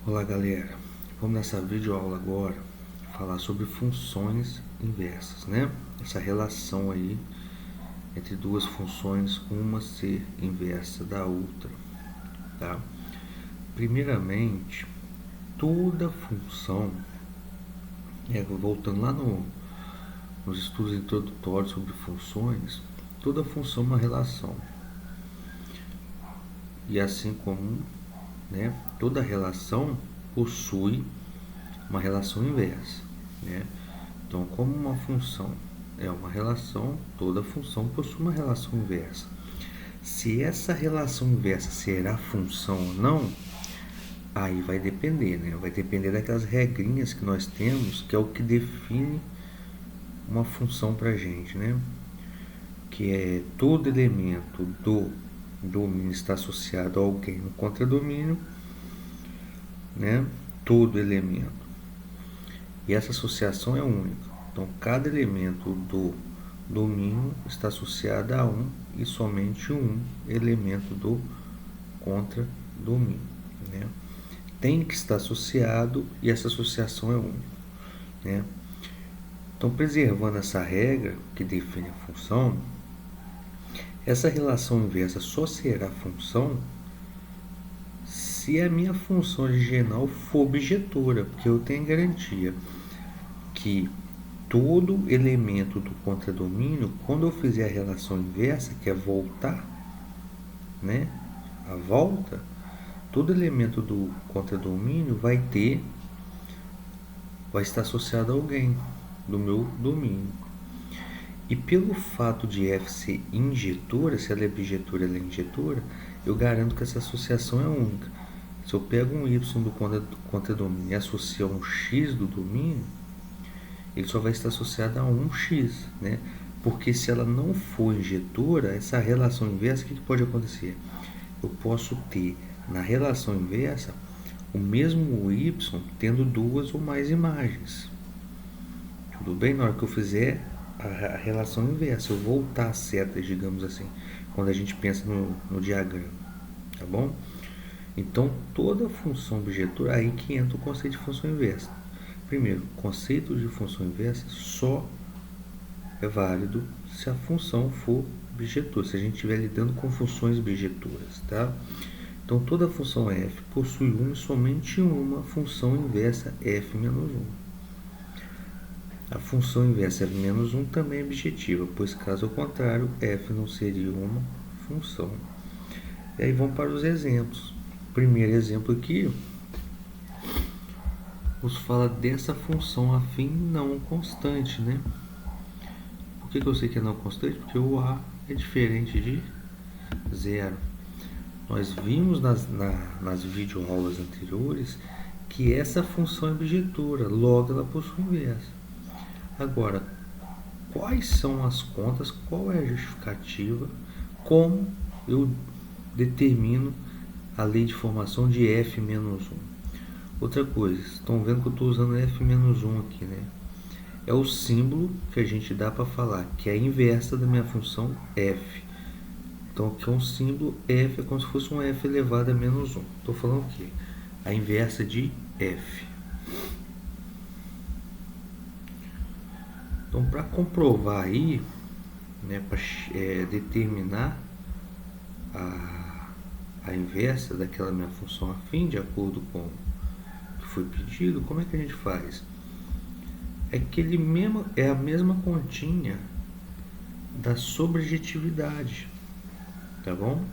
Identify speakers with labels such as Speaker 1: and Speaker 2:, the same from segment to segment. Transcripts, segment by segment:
Speaker 1: Olá galera, vamos nessa videoaula agora falar sobre funções inversas, né? Essa relação aí entre duas funções, uma ser inversa da outra, tá? Primeiramente, toda função, voltando lá nos estudos introdutórios sobre funções, toda função é uma relação. E assim como, né, toda relação possui uma relação inversa, né? Então, como uma função é uma relação, toda função possui uma relação inversa. Se essa relação inversa será função ou não, aí vai depender, né? Vai depender daquelas regrinhas que nós temos, que é o que define uma função para a gente, né? Que é todo elemento do domínio está associado a alguém no contradomínio, né? Todo elemento. E essa associação é única. Então, cada elemento do domínio está associado a um e somente um elemento do contradomínio, né? Tem que estar associado e essa associação é única, né? Então, preservando essa regra que define a função, essa relação inversa só será função se a minha função original for objetora, porque eu tenho garantia que todo elemento do contradomínio, quando eu fizer a relação inversa, que é voltar, né, a volta, todo elemento do contradomínio vai estar associado a alguém do meu domínio. E pelo fato de F ser injetora, se ela é bijetora, ela é injetora, eu garanto que essa associação é única. Se eu pego um Y do contradomínio e associo a um X do domínio, ele só vai estar associado a um X, né? Porque se ela não for injetora, essa relação inversa, o que pode acontecer? Eu posso ter na relação inversa o mesmo Y tendo duas ou mais imagens. Tudo bem? Na hora que eu fizer a relação inversa, eu voltar a setas, digamos assim, quando a gente pensa no diagrama, tá bom? Então, toda função objetora, aí que entra o conceito de função inversa. Primeiro, o conceito de função inversa só é válido se a função for bijetora, se a gente estiver lidando com funções bijetoras, tá? Então, toda função f possui uma e somente uma função inversa f menos 1. A função inversa f menos 1 também é objetiva, pois caso contrário, f não seria uma função. E aí vamos para os exemplos. O primeiro exemplo aqui nos fala dessa função afim não constante, né? Por que eu sei que é não constante? Porque o a é diferente de zero. Nós vimos nas videoaulas anteriores que essa função é bijetora, logo ela possui inversa. Agora, quais são as contas, qual é a justificativa, como eu determino a lei de formação de f menos 1. Outra coisa, estão vendo que eu estou usando f menos 1 aqui, né? É o símbolo que a gente dá para falar, que é a inversa da minha função f. Então, aqui é um símbolo, f é como se fosse um f elevado a menos 1. Estou falando o quê? A inversa de f. Então, para comprovar aí, né, para determinar a inversa daquela minha função afim, de acordo com o que foi pedido, como é que a gente faz? É a mesma continha da sobrejetividade, tá bom?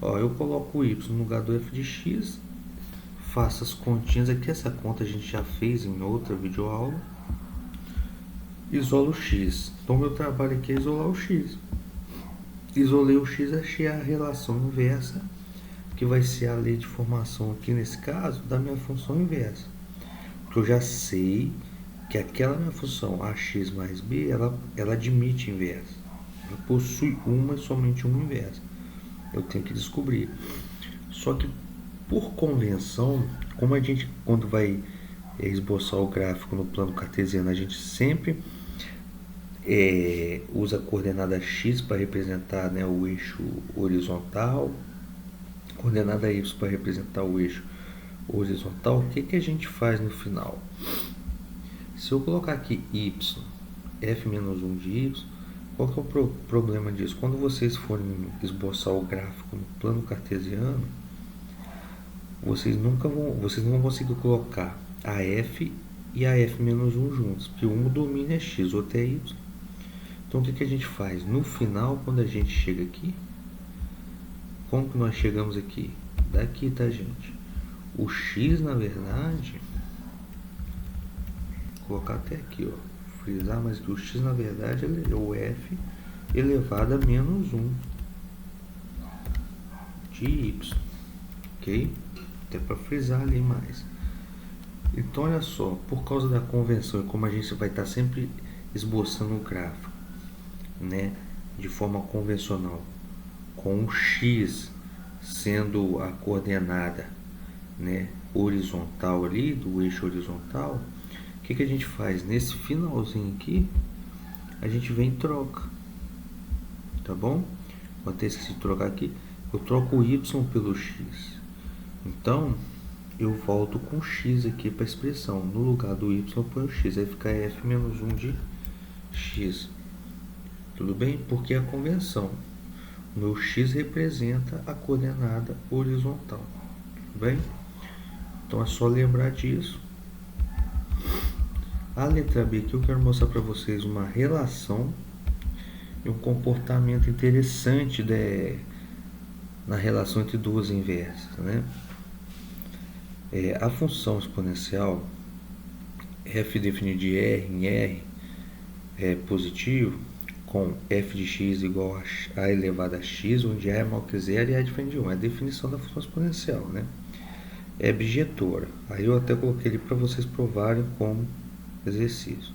Speaker 1: Ó, eu coloco o y no lugar do f de x, faço as continhas aqui, essa conta a gente já fez em outra videoaula, isolo o x. Então, meu trabalho aqui é isolar o x. Isolei o x, achei a relação inversa, que vai ser a lei de formação aqui nesse caso, da minha função inversa. Porque eu já sei que aquela minha função ax mais b, ela admite inversa. Ela possui uma e somente uma inversa. Eu tenho que descobrir. Só que, por convenção, como a gente, quando vai esboçar o gráfico no plano cartesiano, a gente sempre usa a coordenada x para representar, né, o eixo horizontal, coordenada y para representar o eixo horizontal, o que a gente faz no final? Se eu colocar aqui y, f-1 de y, qual que é o problema disso? Quando vocês forem esboçar o gráfico no plano cartesiano, vocês não vão conseguir colocar a f e a f-1 juntos, porque um domínio é x, o outro é y. Então o que a gente faz? No final, quando a gente chega aqui, como que nós chegamos aqui? Daqui, tá, gente? O x, na verdade, vou colocar até aqui, ó, frisar, mas o x, na verdade, é o f elevado a menos 1 de y, ok? Até para frisar ali mais. Então, olha só, por causa da convenção e como a gente vai estar sempre esboçando o gráfico, né, de forma convencional, com o x sendo a coordenada, né, horizontal ali, do eixo horizontal, o que a gente faz? Nesse finalzinho aqui, a gente vem e troca, tá bom? Vou até esqueci de trocar aqui. Eu troco o y pelo x. Então, eu volto com x aqui para a expressão. No lugar do y, eu ponho x. Aí fica f menos 1 de x. Tudo bem? Porque é a convenção. O meu x representa a coordenada horizontal. Tudo bem? Então, é só lembrar disso. A letra B aqui eu quero mostrar para vocês uma relação e um comportamento interessante na relação entre duas inversas, né? A função exponencial f definido de r em r é positivo, com f de x igual a elevado a x, onde a é maior que zero e a é diferente de 1. É a definição da função exponencial, né? É bijetora. Aí eu até coloquei ele para vocês provarem como exercício.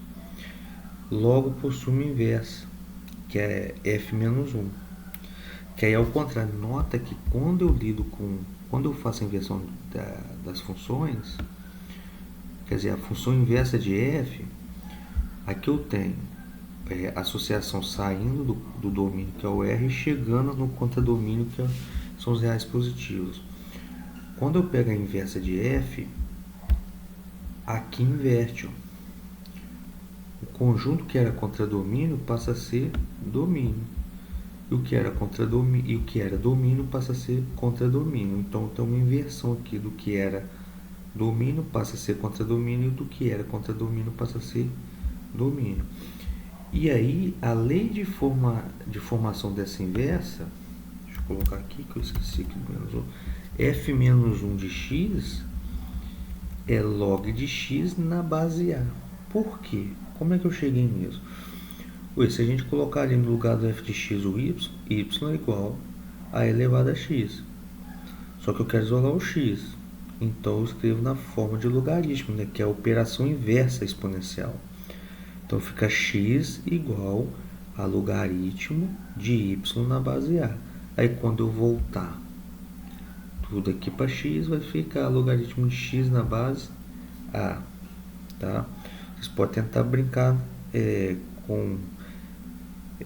Speaker 1: Logo possui uma inversa, que é f menos 1. Que aí ao contrário, nota que quando eu faço a inversão das funções, quer dizer, a função inversa de f, aqui eu tenho associação saindo do domínio, que é o r, e chegando no contradomínio, que são os reais positivos. Quando eu pego a inversa de f, aqui inverte. O conjunto que era contradomínio passa a ser domínio. E o que era contradomínio e o que era domínio passa a ser contradomínio. Então tem uma inversão aqui do que era domínio passa a ser contradomínio e do que era contradomínio passa a ser domínio. E aí a lei de formação dessa inversa, deixa eu colocar aqui que eu esqueci que menos 1, f menos 1 de x é log de x na base A. Por quê? Como é que eu cheguei nisso? Se a gente colocar ali no lugar do f de x o y é igual a elevado a x. Só que eu quero isolar o x. Então eu escrevo na forma de logaritmo, né, que é a operação inversa exponencial. Então fica x igual a logaritmo de y na base A. Aí quando eu voltar tudo aqui para x, vai ficar logaritmo de x na base A. Tá? Vocês podem tentar brincar com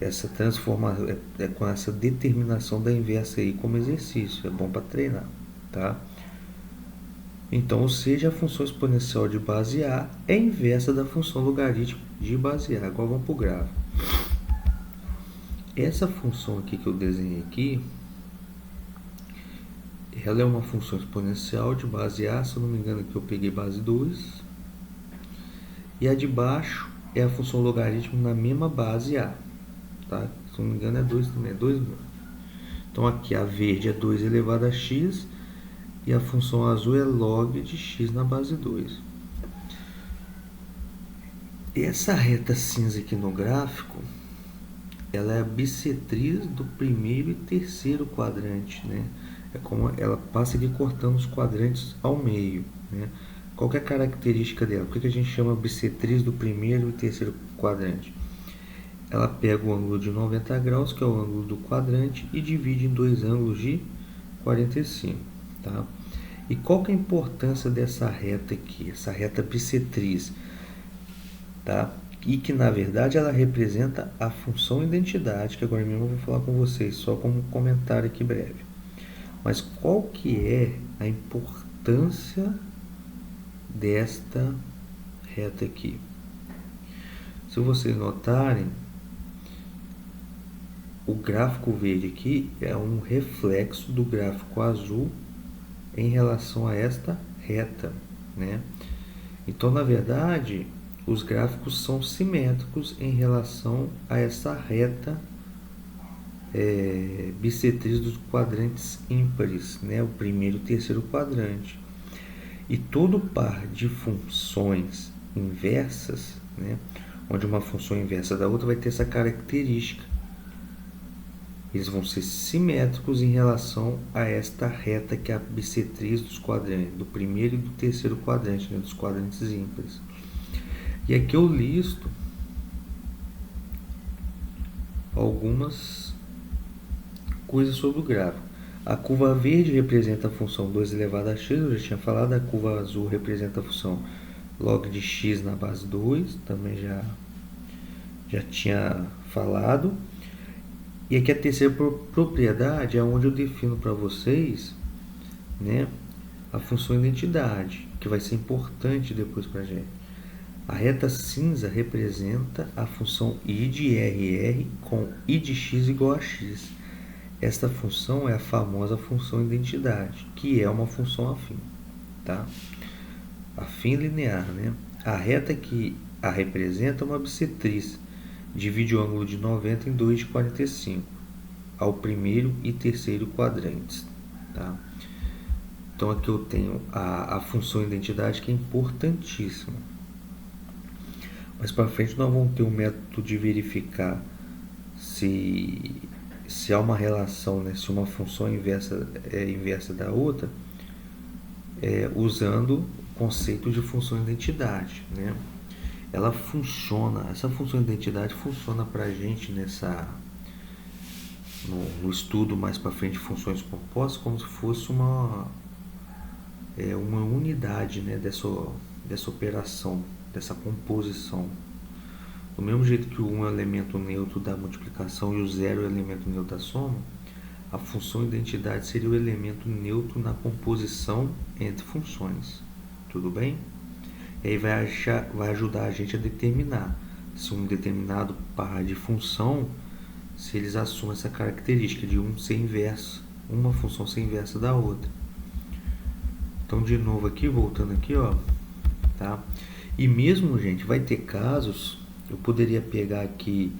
Speaker 1: essa transformação, com essa determinação da inversa aí como exercício. É bom para treinar. Tá? Então, ou seja, a função exponencial de base A é inversa da função logarítmica de base A. Agora vamos para o gráfico. Essa função aqui que eu desenhei aqui, ela é uma função exponencial de base A, se eu não me engano aqui eu peguei base 2. E a de baixo é a função logarítmica na mesma base A. Tá? Se eu não me engano é 2 também, é 2. Então aqui a verde é 2 elevado a x e a função azul é log de x na base 2. Essa reta cinza aqui no gráfico, ela é a bissetriz do primeiro e terceiro quadrante, né? É como ela passa aqui cortando os quadrantes ao meio, né? Qual que é a característica dela? Por que a gente chama bissetriz do primeiro e terceiro quadrante? Ela pega o ângulo de 90 graus, que é o ângulo do quadrante, e divide em dois ângulos de 45. Tá? E qual que é a importância dessa reta aqui? Essa reta bissetriz. Tá? E que, na verdade, ela representa a função identidade, que agora mesmo eu vou falar com vocês, só como comentário aqui breve. Mas qual que é a importância importância desta reta aqui. Se vocês notarem, o gráfico verde aqui é um reflexo do gráfico azul em relação a esta reta, né? Então, na verdade, os gráficos são simétricos em relação a essa reta bissetriz dos quadrantes ímpares, né? O primeiro e o terceiro quadrante. E todo par de funções inversas, né? Onde uma função inversa da outra vai ter essa característica. Eles vão ser simétricos em relação a esta reta que é a bissetriz dos quadrantes, do primeiro e do terceiro quadrante, né, dos quadrantes ímpares. E aqui eu listo algumas coisas sobre o gráfico. A curva verde representa a função 2 elevado a x, eu já tinha falado. A curva azul representa a função log de x na base 2, também já tinha falado. E aqui a terceira propriedade é onde eu defino para vocês, né, a função identidade, que vai ser importante depois para a gente. A reta cinza representa a função I de RR com I de x igual a x. Esta função é a famosa função identidade, que é uma função afim, tá? Afim linear, né? A reta que a representa é uma bissetriz. Divide o ângulo de 90 em 2 de 45 ao primeiro e terceiro quadrantes, tá? Então aqui eu tenho a função identidade, que é importantíssima. Mais para frente nós vamos ter um método de verificar se há uma relação, né, se uma função inversa é inversa da outra, usando o conceito de função identidade, né? Ela funciona, essa função identidade funciona para a gente no estudo mais para frente de funções compostas, como se fosse uma unidade, né, dessa operação, dessa composição. Do mesmo jeito que o 1 é o elemento neutro da multiplicação e o 0 é o elemento neutro da soma, a função identidade seria o elemento neutro na composição entre funções. Tudo bem? E aí vai ajudar a gente a determinar se um determinado par de função, se eles assumem essa característica de ser inverso, uma função ser inversa da outra. Então, de novo aqui, voltando aqui, ó, tá? E mesmo, gente, vai ter casos, eu poderia pegar aqui,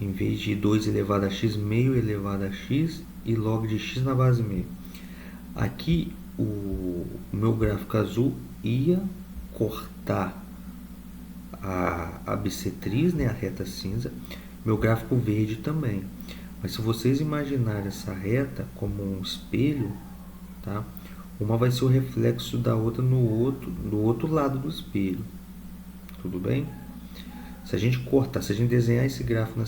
Speaker 1: em vez de 2 elevado a x, meio elevado a x e log de x na base meio. Aqui, o meu gráfico azul ia cortar a bissetriz, né, a reta cinza, meu gráfico verde também. Mas se vocês imaginarem essa reta como um espelho, tá? Uma vai ser o reflexo da outra no outro lado do espelho. Tudo bem? Se a gente cortar, se a gente desenhar esse gráfico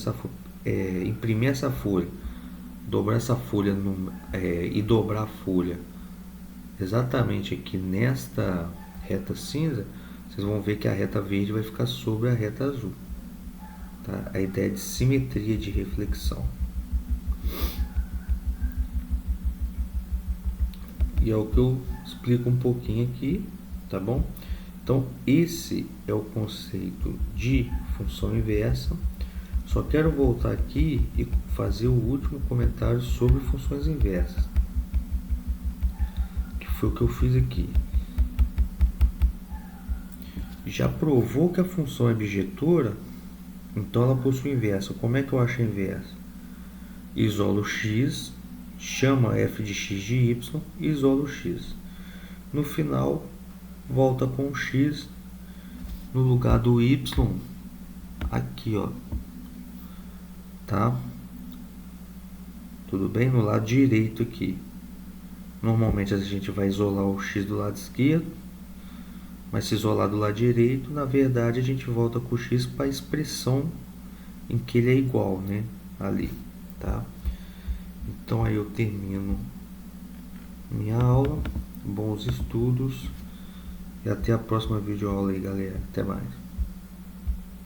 Speaker 1: imprimir essa folha, dobrar essa folha e dobrar a folha exatamente aqui nesta reta cinza, vocês vão ver que a reta verde vai ficar sobre a reta azul, tá? A ideia de simetria de reflexão. E é o que eu explico um pouquinho aqui, tá bom? Então, esse é o conceito de função inversa. Só quero voltar aqui e fazer o último comentário sobre funções inversas, que foi o que eu fiz aqui. Já provou que a função é bijetora, então ela possui inversa. Como é que eu acho a inversa? Isolo x, chama f de x de y, isolo x. No final, volta com o x no lugar do y, aqui, ó, tá? Tudo bem? No lado direito aqui. Normalmente a gente vai isolar o x do lado esquerdo, mas se isolar do lado direito, na verdade a gente volta com o x para a expressão em que ele é igual, né? Ali, tá? Então aí eu termino minha aula. Bons estudos e até a próxima videoaula aí, galera. Até mais.